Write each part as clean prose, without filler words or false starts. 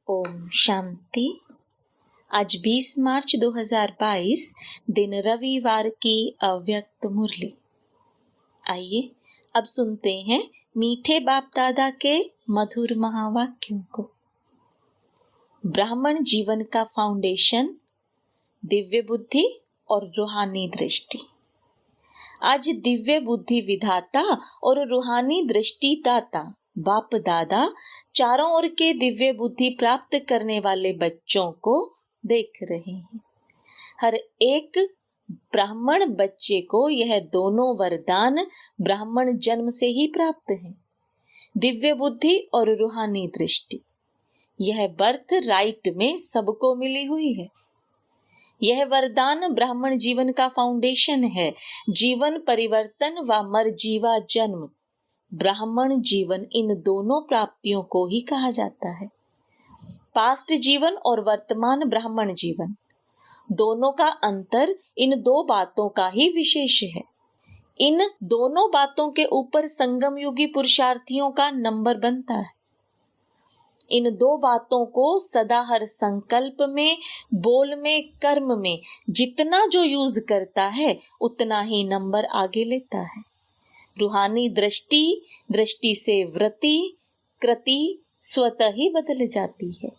ओम शांति। आज 20 मार्च 2022 दिन रविवार की अव्यक्त मुरली। आइए अब सुनते हैं मीठे बाप दादा के मधुर महावाक्यों को। ब्राह्मण जीवन का फाउंडेशन, दिव्य बुद्धि और रूहानी दृष्टि। आज दिव्य बुद्धि विधाता और रूहानी दृष्टि दाता बाप दादा चारों ओर के दिव्य बुद्धि प्राप्त करने वाले बच्चों को देख रहे हैं। हर एक ब्राह्मण बच्चे को यह दोनों वरदान ब्राह्मण जन्म से ही प्राप्त हैं, दिव्य बुद्धि और रूहानी दृष्टि। यह बर्थ राइट में सबको मिली हुई है। यह वरदान ब्राह्मण जीवन का फाउंडेशन है। जीवन परिवर्तन व मरजीवा जन्म, ब्राह्मण जीवन, इन दोनों प्राप्तियों को ही कहा जाता है। पास्ट जीवन और वर्तमान ब्राह्मण जीवन, दोनों का अंतर इन दो बातों का ही विशेष है। इन दोनों बातों के ऊपर संगम युगी पुरुषार्थियों का नंबर बनता है। इन दो बातों को सदा हर संकल्प में, बोल में, कर्म में जितना जो यूज करता है उतना ही नंबर आगे लेता है। रूहानी दृष्टि, दृष्टि से वृत्ति, कृति स्वतः ही बदल जाती है।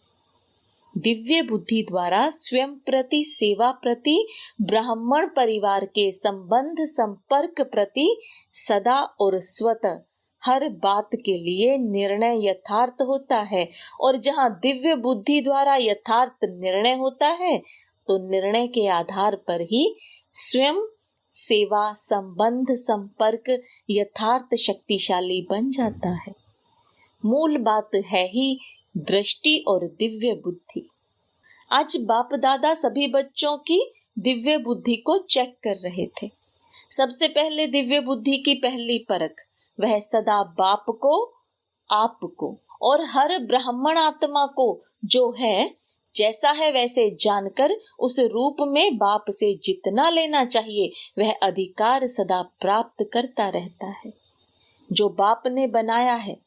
दिव्य बुद्धि द्वारा स्वयं प्रति, सेवा प्रति, ब्राह्मण परिवार के संबंध संपर्क प्रति सदा और स्वतः हर बात के लिए निर्णय यथार्थ होता है। और जहाँ दिव्य बुद्धि द्वारा यथार्थ निर्णय होता है तो निर्णय के आधार पर ही स्वयं सेवा, संबंध, संपर्क यथार्थ शक्तिशाली बन जाता है। मूल बात है ही दृष्टि और दिव्य बुद्धि। आज बाप दादा सभी बच्चों की दिव्य बुद्धि को चेक कर रहे थे। सबसे पहले दिव्य बुद्धि की पहली परख, वह सदा बाप को, आप को और हर ब्राह्मण आत्मा को जो है, जैसा है वैसे जानकर उस रूप में बाप से जितना लेना चाहिए वह अधिकार सदा प्राप्त करता रहता है। जो बाप ने बनाया है,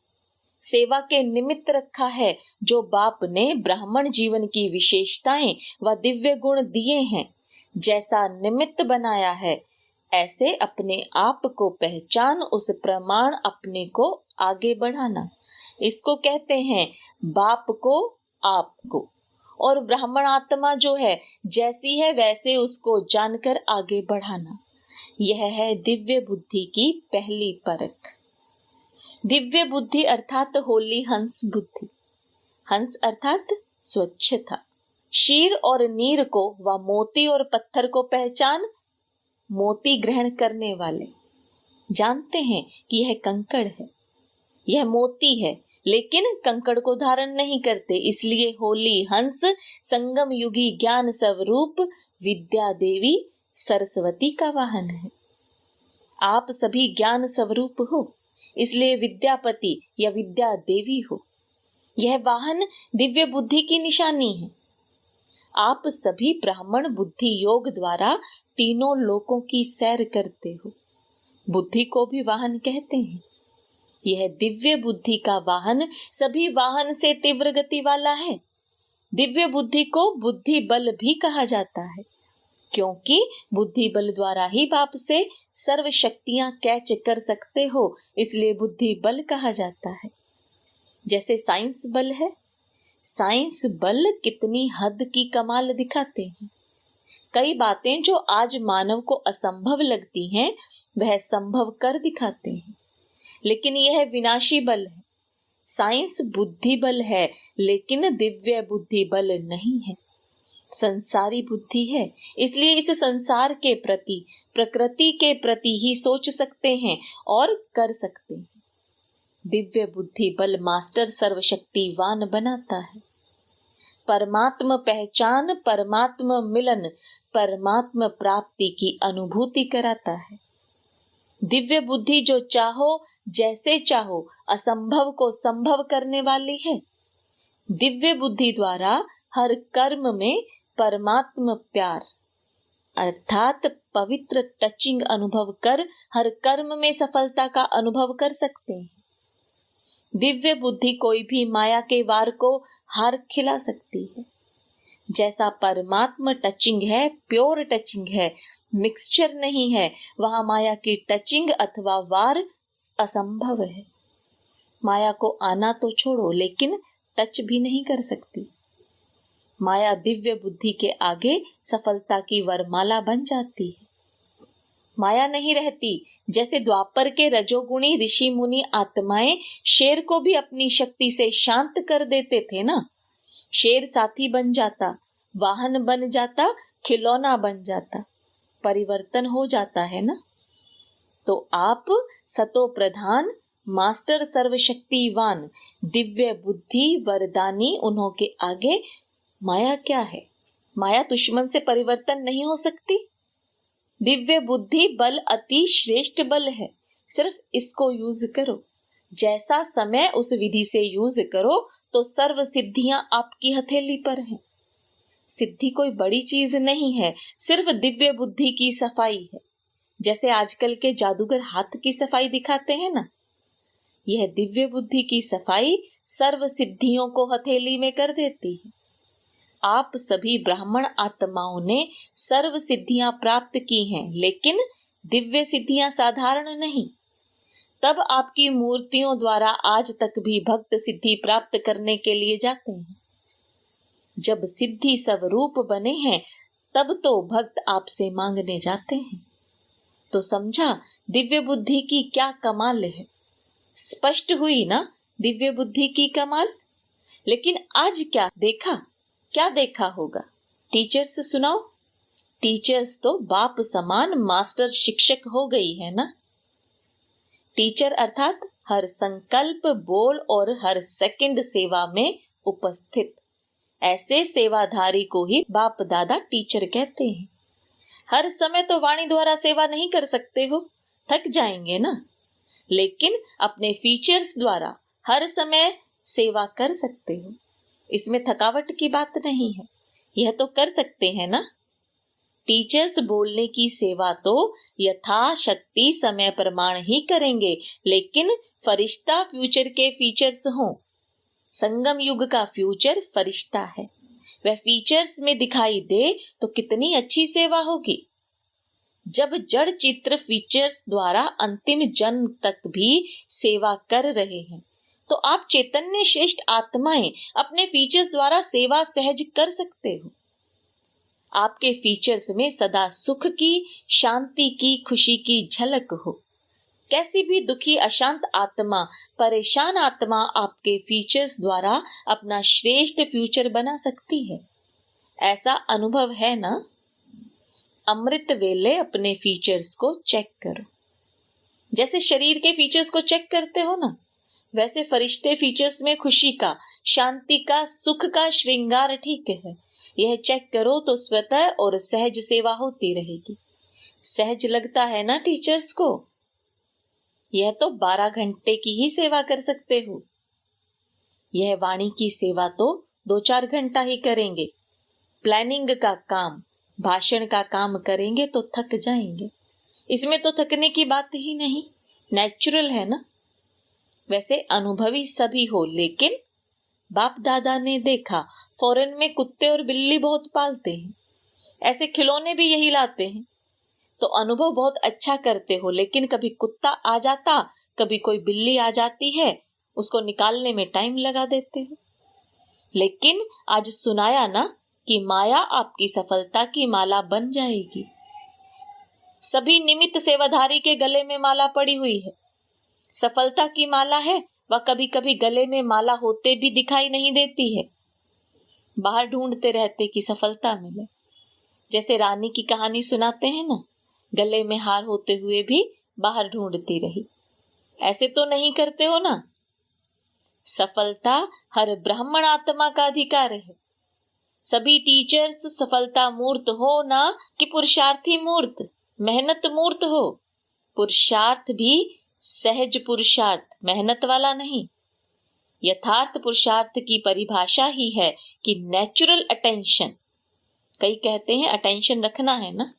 सेवा के निमित्त रखा है, जो बाप ने ब्राह्मण जीवन की विशेषताएं व दिव्य गुण दिए हैं, जैसा निमित्त बनाया है, ऐसे अपने आप को पहचान, उस प्रमाण अपने को आगे बढ़ाना, इसको कहते हैं बाप को, आप को। और ब्राह्मण आत्मा जो है जैसी है वैसे उसको जानकर आगे बढ़ाना, यह है दिव्य बुद्धि की पहली परख। दिव्य बुद्धि अर्थात होली हंस बुद्धि। हंस अर्थात स्वच्छता। शीर और नीर को व मोती और पत्थर को पहचान, मोती ग्रहण करने वाले जानते हैं कि यह कंकड़ है, यह मोती है, लेकिन कंकड़ को धारण नहीं करते। इसलिए होली हंस संगम युगी ज्ञान स्वरूप विद्या देवी सरस्वती का वाहन है। आप सभी ज्ञान स्वरूप हो, इसलिए विद्यापति या विद्या देवी हो। यह वाहन दिव्य बुद्धि की निशानी है। आप सभी ब्राह्मण बुद्धि योग द्वारा तीनों लोकों की सैर करते हो। बुद्धि को भी वाहन कहते हैं। यह दिव्य बुद्धि का वाहन सभी वाहन से तीव्र गति वाला है। दिव्य बुद्धि को बुद्धि बल भी कहा जाता है, क्योंकि बुद्धि बल द्वारा ही बाप से सर्व शक्तियां कैच कर सकते हो, इसलिए बुद्धि बल कहा जाता है। जैसे साइंस बल है, साइंस बल कितनी हद की कमाल दिखाते हैं। कई बातें जो आज मानव को असंभव लगती हैं वह संभव कर दिखाते हैं। लेकिन यह विनाशी बल है। साइंस बुद्धि बल है, लेकिन दिव्य बुद्धि बल नहीं है, संसारी बुद्धि है। इसलिए इस संसार के प्रति, प्रकृति के प्रति ही सोच सकते हैं और कर सकते हैं। दिव्य बुद्धि बल मास्टर सर्वशक्तिवान बनाता है। परमात्म पहचान, परमात्म मिलन, परमात्म प्राप्ति की अनुभूति कराता है। दिव्य बुद्धि जो चाहो, जैसे चाहो, असंभव को संभव करने वाली है। दिव्य बुद्धि द्वारा हर कर्म में परमात्म प्यार अर्थात पवित्र टचिंग अनुभव कर हर कर्म में सफलता का अनुभव कर सकते हैं। दिव्य बुद्धि कोई भी माया के वार को हार खिला सकती है। जैसा परमात्मा टचिंग है, प्योर टचिंग है, मिक्सचर नहीं है, वहां माया की टचिंग अथवा वार असंभव है। माया को आना तो छोड़ो, लेकिन टच भी नहीं कर सकती। माया दिव्य बुद्धि के आगे सफलता की वरमाला बन जाती है। माया नहीं रहती। जैसे द्वापर के रजोगुणी ऋषि मुनि आत्माएं शेर को भी अपनी शक्ति से शांत कर देते थे ना। शेर साथी बन जाता, वाहन बन जाता, खिलौना बन जाता, परिवर्तन हो जाता है ना। तो आप सतो प्रधान, मास्टर सर्वशक्तिवान, दिव्य बुद्धि वरदानी, उन्हों के आगे माया क्या है? माया दुश्मन से परिवर्तन नहीं हो सकती। दिव्य बुद्धि बल अति श्रेष्ठ बल है, सिर्फ इसको यूज करो। जैसा समय उस विधि से यूज करो तो सर्व सिद्धियां आपकी हथेली पर हैं। सिद्धि कोई बड़ी चीज नहीं है, सिर्फ दिव्य बुद्धि की सफाई है। जैसे आजकल के जादूगर हाथ की सफाई दिखाते हैं ना, यह दिव्य बुद्धि की सफाई सर्व सिद्धियों को हथेली में कर देती है। आप सभी ब्राह्मण आत्माओं ने सर्व सिद्धियां प्राप्त की हैं, लेकिन दिव्य सिद्धियां साधारण नहीं। तब आपकी मूर्तियों द्वारा आज तक भी भक्त सिद्धि प्राप्त करने के लिए जाते हैं। जब सिद्धि स्वरूप बने हैं, तब तो भक्त आपसे मांगने जाते हैं। तो समझा दिव्य बुद्धि की क्या कमाल है। स्पष्ट हुई ना दिव्य बुद्धि की कमाल। लेकिन आज क्या देखा होगा? टीचर्स सुनाओ। टीचर्स तो बाप समान मास्टर शिक्षक हो गई है ना। टीचर अर्थात हर संकल्प, बोल और हर सेकंड सेवा में उपस्थित। ऐसे सेवाधारी को ही बाप दादा टीचर कहते हैं। हर समय तो वाणी द्वारा सेवा नहीं कर सकते हो, थक जाएंगे ना। लेकिन अपने फीचर्स द्वारा हर समय सेवा कर सकते हो। इसमें थकावट की बात नहीं है, यह तो कर सकते हैं ना। टीचर्स बोलने की सेवा तो यथाशक्ति समय प्रमाण ही करेंगे, लेकिन फरिश्ता फ्यूचर के फीचर्स हों। संगम युग का फ्यूचर फरिश्ता है, वह फीचर्स में दिखाई दे तो कितनी अच्छी सेवा होगी। जब जड़ चित्र फीचर्स द्वारा अंतिम जन्म तक भी सेवा कर रहे हैं, तो आप चैतन्य श्रेष्ठ आत्माएं अपने फीचर्स द्वारा सेवा सहज कर सकते हो। आपके फीचर्स में सदा सुख की, शांति की, खुशी की झलक हो। कैसी भी दुखी, अशांत आत्मा, परेशान आत्मा आपके फीचर्स द्वारा अपना श्रेष्ठ फ्यूचर बना सकती है। ऐसा अनुभव है ना। अमृत वेले अपने फीचर्स को चेक करो। जैसे शरीर के फीचर्स को चेक करते हो ना, वैसे फरिश्ते फीचर्स में खुशी का, शांति का, सुख का, श्रृंगार ठीक है, यह चेक करो तो स्वतः और सहज सेवा होती रहेगी। सहज लगता है ना टीचर्स को। यह तो 12 घंटे की ही सेवा कर सकते हो। यह वाणी की सेवा तो 2-4 घंटा ही करेंगे। प्लानिंग का काम, भाषण का काम करेंगे तो थक जाएंगे। इसमें तो थकने की बात ही नहीं, नेचुरल है ना। वैसे अनुभवी सभी हो, लेकिन बाप दादा ने देखा फॉरेन में कुत्ते और बिल्ली बहुत पालते हैं, ऐसे खिलौने भी यही लाते हैं। तो अनुभव बहुत अच्छा करते हो, लेकिन कभी कुत्ता आ जाता, कभी कोई बिल्ली आ जाती है, उसको निकालने में टाइम लगा देते हो। लेकिन आज सुनाया ना कि माया आपकी सफलता की माला बन जाएगी। सभी निमित्त सेवाधारी के गले में माला पड़ी हुई है। सफलता की माला है, वह कभी कभी गले में माला होते भी दिखाई नहीं देती है। बाहर ढूंढते रहते कि सफलता मिले। जैसे रानी की कहानी सुनाते हैं ना, गले में हार होते हुए भी बाहर ढूंढती रही। ऐसे तो नहीं करते हो ना। सफलता हर ब्राह्मण आत्मा का अधिकार है। सभी टीचर्स सफलता मूर्त हो ना कि पुरुषार्थी मूर्त, मेहनत मूर्त हो। पुरुषार्थ भी सहज पुरुषार्थ, मेहनत वाला नहीं। यथार्थ पुरुषार्थ की परिभाषा ही है कि नेचुरल अटेंशन। कई कहते हैं अटेंशन रखना है ना,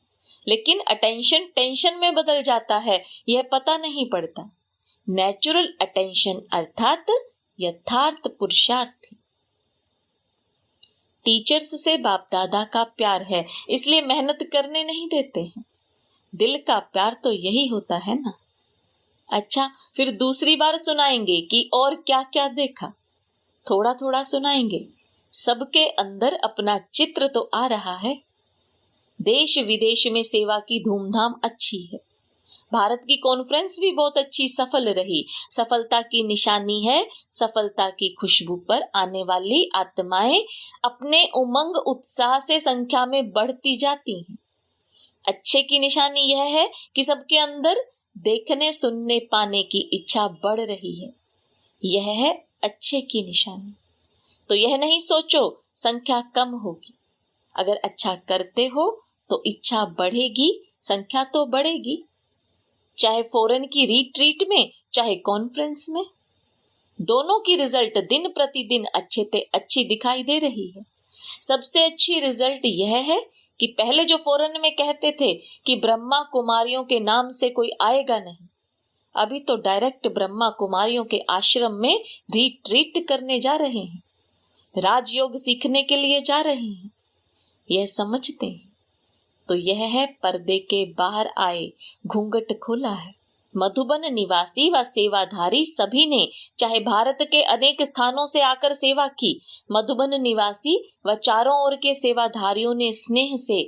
लेकिन अटेंशन टेंशन में बदल जाता है, यह पता नहीं पड़ता। नेचुरल अटेंशन अर्थात यथार्थ पुरुषार्थ। टीचर्स से बाप दादा का प्यार है, इसलिए मेहनत करने नहीं देते हैं। दिल का प्यार तो यही होता है ना। अच्छा, फिर दूसरी बार सुनाएंगे कि और क्या क्या देखा। थोड़ा थोड़ा सुनाएंगे। सबके अंदर अपना चित्र तो आ रहा है। देश विदेश में सेवा की धूमधाम अच्छी है। भारत की कॉन्फ्रेंस भी बहुत अच्छी सफल रही। सफलता की निशानी है, सफलता की खुशबू पर आने वाली आत्माएं अपने उमंग उत्साह से संख्या में बढ़ती जाती हैं। अच्छे की निशानी यह है कि सबके अंदर देखने सुनने पाने की इच्छा बढ़ रही है। यह है अच्छे की निशानी। तो यह नहीं सोचो संख्या कम होगी। अगर अच्छा करते हो तो इच्छा बढ़ेगी, संख्या तो बढ़ेगी। चाहे फॉरेन की रिट्रीट में, चाहे कॉन्फ्रेंस में, दोनों की रिजल्ट दिन प्रतिदिन अच्छी दिखाई दे रही है। सबसे अच्छी रिजल्ट यह है कि पहले जो फॉरेन में कहते थे कि ब्रह्मा कुमारियों के नाम से कोई आएगा नहीं, अभी तो डायरेक्ट ब्रह्मा कुमारियों के आश्रम में रिट्रीट करने जा रहे हैं, राजयोग सीखने के लिए जा रहे हैं। यह समझते हैं। तो यह है पर्दे के बाहर आए, घूंघट खोला है। मधुबन निवासी व सेवाधारी सभी ने चाहे भारत के अनेक स्थानों से आकर सेवा की। मधुबन निवासी व चारों ओर के सेवाधारियों ने स्नेह से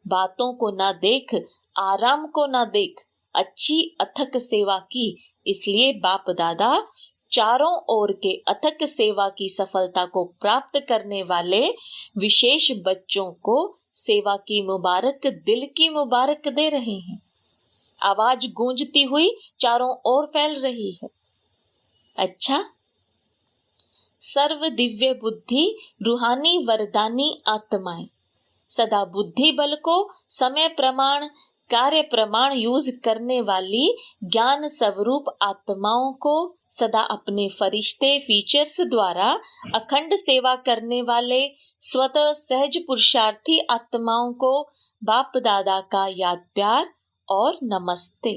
बातों को ना देख, आराम को ना देख, अच्छी अथक सेवा की। इसलिए बाप दादा चारों ओर के अथक सेवा की सफलता को प्राप्त करने वाले विशेष बच्चों को सेवा की मुबारक, दिल की मुबारक दे रहे हैं। आवाज गूंजती हुई चारों ओर फैल रही है। अच्छा, सर्व दिव्य बुद्धि रूहानी वरदानी आत्माएं सदा बुद्धि बल को समय प्रमाण, कार्य प्रमाण यूज करने वाली ज्ञान स्वरूप आत्माओं को सदा अपने फरिश्ते फीचर्स द्वारा अखंड सेवा करने वाले स्वतः सहज पुरुषार्थी आत्माओं को बाप दादा का याद प्यार और नमस्ते।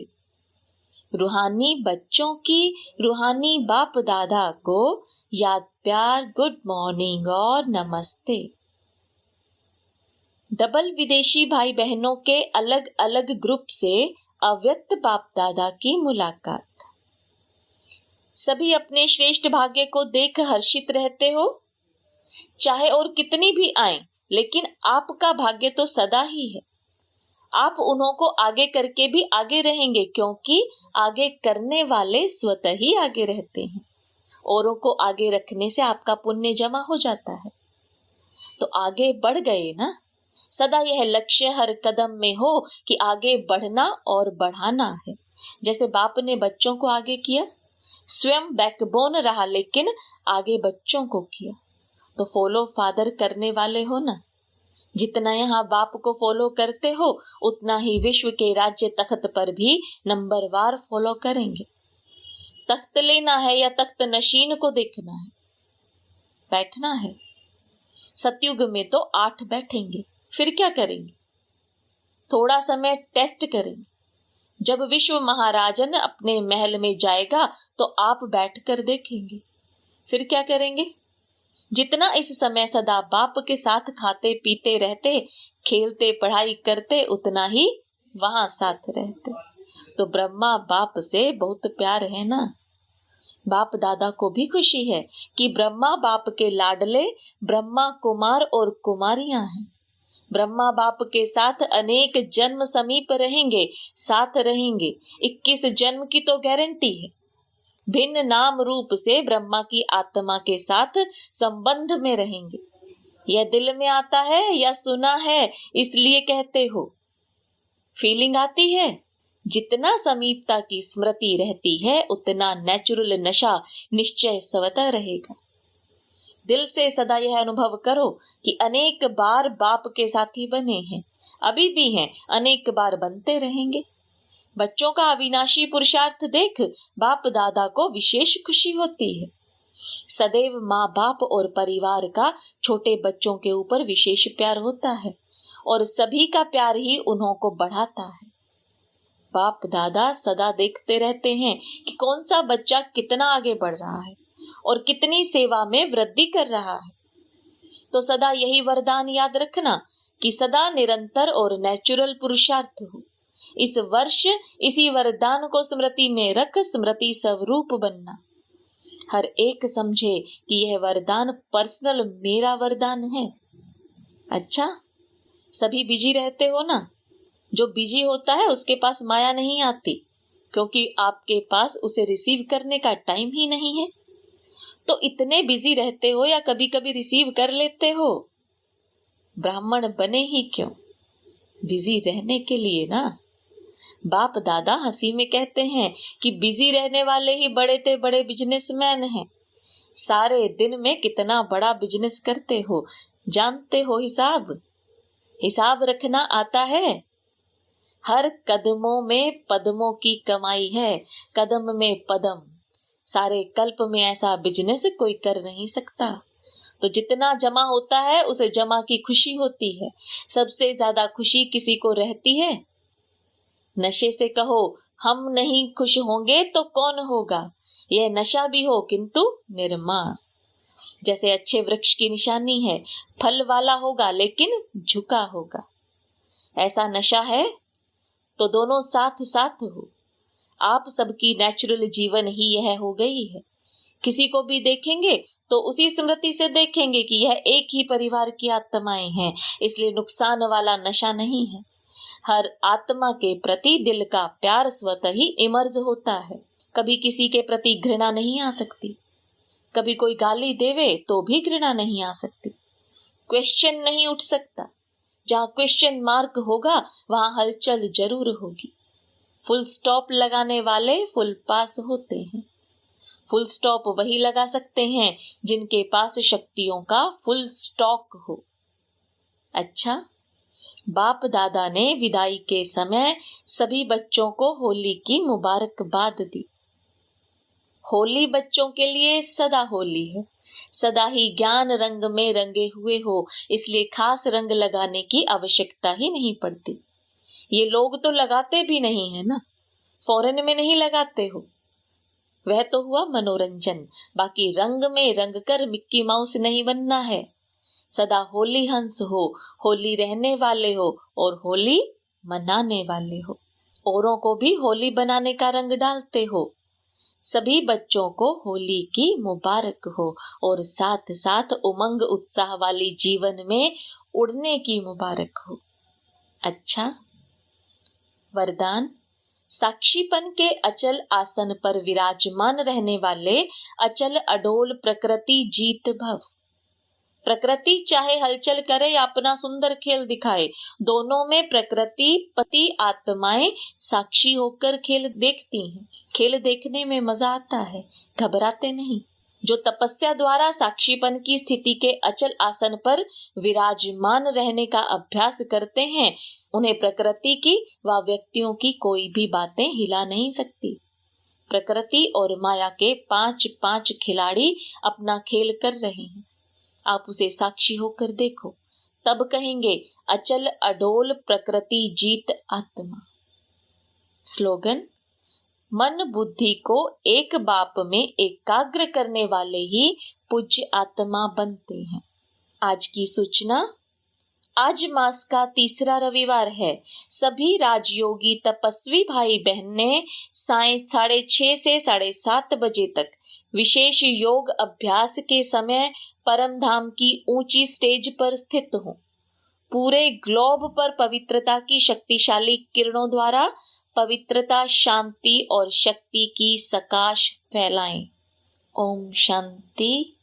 रूहानी बच्चों की रूहानी बाप दादा को याद प्यार, गुड मॉर्निंग और नमस्ते। डबल विदेशी भाई बहनों के अलग अलग ग्रुप से अव्यक्त बाप दादा की मुलाकात। सभी अपने श्रेष्ठ भाग्य को देख हर्षित रहते हो। चाहे और कितनी भी आए, लेकिन आपका भाग्य तो सदा ही है। आप उन्हों को आगे करके भी आगे रहेंगे, क्योंकि आगे करने वाले स्वतः ही आगे रहते हैं। औरों को आगे रखने से आपका पुण्य जमा हो जाता है। तो आगे बढ़ गए ना। सदा यह लक्ष्य हर कदम में हो कि आगे बढ़ना और बढ़ाना है। जैसे बाप ने बच्चों को आगे किया, स्वयं बैकबोन रहा, लेकिन आगे बच्चों को किया। तो फॉलो फादर करने वाले हो ना। जितना यहाँ बाप को फॉलो करते हो, उतना ही विश्व के राज्य तख्त पर भी नंबरवार फॉलो करेंगे। तख्त लेना है या तख्त नशीन को देखना है, बैठना है। सतयुग में तो 8 बैठेंगे, फिर क्या करेंगे? थोड़ा समय टेस्ट करेंगे। जब विश्व महाराजन अपने महल में जाएगा तो आप बैठकर देखेंगे, फिर क्या करेंगे? जितना इस समय सदा बाप के साथ खाते पीते रहते, खेलते पढ़ाई करते, उतना ही वहां साथ रहते। तो ब्रह्मा बाप से बहुत प्यार है ना। बाप दादा को भी खुशी है कि ब्रह्मा बाप के लाडले ब्रह्मा कुमार और कुमारियां हैं। ब्रह्मा बाप के साथ अनेक जन्म समीप रहेंगे, साथ रहेंगे। 21 जन्म की तो गारंटी है। भिन्न नाम रूप से ब्रह्मा की आत्मा के साथ संबंध में रहेंगे। यह दिल में आता है या सुना है इसलिए कहते हो? फीलिंग आती है? जितना समीपता की स्मृति रहती है, उतना नेचुरल नशा निश्चय स्वतः रहेगा। दिल से सदा यह अनुभव करो कि अनेक बार बाप के साथी बने हैं, अभी भी हैं, अनेक बार बनते रहेंगे। बच्चों का अविनाशी पुरुषार्थ देख बाप दादा को विशेष खुशी होती है। सदैव माँ बाप और परिवार का छोटे बच्चों के ऊपर विशेष प्यार होता है और सभी का प्यार ही उन्हों को बढ़ाता है। बाप दादा सदा देखते रहते हैं कि कौन सा बच्चा कितना आगे बढ़ रहा है और कितनी सेवा में वृद्धि कर रहा है। तो सदा यही वरदान याद रखना कि सदा निरंतर और नेचुरल पुरुषार्थ हो। इस वर्ष इसी वरदान को स्मृति में रख स्मृति स्वरूप बनना। हर एक समझे कि यह वरदान पर्सनल मेरा वरदान है। अच्छा, सभी बिजी रहते हो ना? जो बिजी होता है उसके पास माया नहीं आती, क्योंकि आपके पास उसे रिसीव करने का टाइम ही नहीं है। तो इतने बिजी रहते हो या कभी कभी रिसीव कर लेते हो? ब्राह्मण बने ही क्यों? बिजी रहने के लिए ना। बाप दादा हंसी में कहते हैं कि बिजी रहने वाले ही बड़े ते बड़े बिजनेसमैन हैं। सारे दिन में कितना बड़ा बिजनेस करते हो, जानते हो? हिसाब रखना आता है? हर कदमों में पदमों की कमाई है, कदम में पदम। सारे कल्प में ऐसा बिजनेस कोई कर नहीं सकता। तो जितना जमा होता है उसे जमा की खुशी होती है। सबसे ज्यादा खुशी किसी को रहती है? नशे से कहो हम नहीं खुश होंगे तो कौन होगा? यह नशा भी हो किंतु निर्माण। जैसे अच्छे वृक्ष की निशानी है, फल वाला होगा लेकिन झुका होगा। ऐसा नशा है तो दोनों साथ साथ हो। आप सबकी नेचुरल जीवन ही यह हो गई है। किसी को भी देखेंगे तो उसी स्मृति से देखेंगे कि यह एक ही परिवार की आत्माएं हैं, इसलिए नुकसान वाला नशा नहीं है। हर आत्मा के प्रति दिल का प्यार स्वतः ही इमर्ज होता है। कभी किसी के प्रति घृणा नहीं आ सकती। कभी कोई गाली देवे तो भी घृणा नहीं आ सकती। क्वेश्चन नहीं उठ सकता। जहाँ क्वेश्चन मार्क होगा वहां हलचल जरूर होगी। फुल स्टॉप लगाने वाले फुल पास होते हैं। फुल स्टॉप वही लगा सकते हैं जिनके पास शक्तियों का फुल स्टॉक हो। अच्छा, बाप दादा ने विदाई के समय सभी बच्चों को होली की मुबारकबाद दी। होली बच्चों के लिए सदा होली है। सदा ही ज्ञान रंग में रंगे हुए हो, इसलिए खास रंग लगाने की आवश्यकता ही नहीं पड़ती। ये लोग तो लगाते भी नहीं है ना, फॉरेन में नहीं लगाते हो, वह तो हुआ मनोरंजन। बाकी रंग में रंग कर मिक्की माउस नहीं बनना है। सदा होली हंस हो, होली रहने वाले हो और होली मनाने वाले हो। औरों को भी होली बनाने का रंग डालते हो। सभी बच्चों को होली की मुबारक हो और साथ साथ उमंग उत्साह वाली जीवन में उड़ने की मुबारक हो। अच्छा, वरदान। साक्षीपन के अचल आसन पर विराजमान रहने वाले अचल अडोल प्रकृति जीत भव। प्रकृति चाहे हलचल करे या अपना सुंदर खेल दिखाए, दोनों में प्रकृति पति आत्माएं साक्षी होकर खेल देखती हैं। खेल देखने में मजा आता है, घबराते नहीं। जो तपस्या द्वारा साक्षीपन की स्थिति के अचल आसन पर विराजमान रहने का अभ्यास करते हैं, उन्हें प्रकृति की व व्यक्तियों की कोई भी बातें हिला नहीं सकती। प्रकृति और माया के 5-5 खिलाड़ी अपना खेल कर रहे हैं। आप उसे साक्षी होकर देखो, तब कहेंगे अचल अडोल प्रकृति जीत आत्मा। स्लोगन। मन बुद्धि को एक बाप में एकाग्र करने वाले ही पूज्य आत्मा बनते हैं। आज की सूचना। आज मास का तीसरा रविवार है। सभी राजयोगी तपस्वी भाई बहनें साय 6:30 से 7:30 बजे तक विशेष योग अभ्यास के समय परम धाम की ऊंची स्टेज पर स्थित हों। पूरे ग्लोब पर पवित्रता की शक्तिशाली किरणों द्वारा पवित्रता, शांति और शक्ति की सकाश फैलाएं। ओम शांति।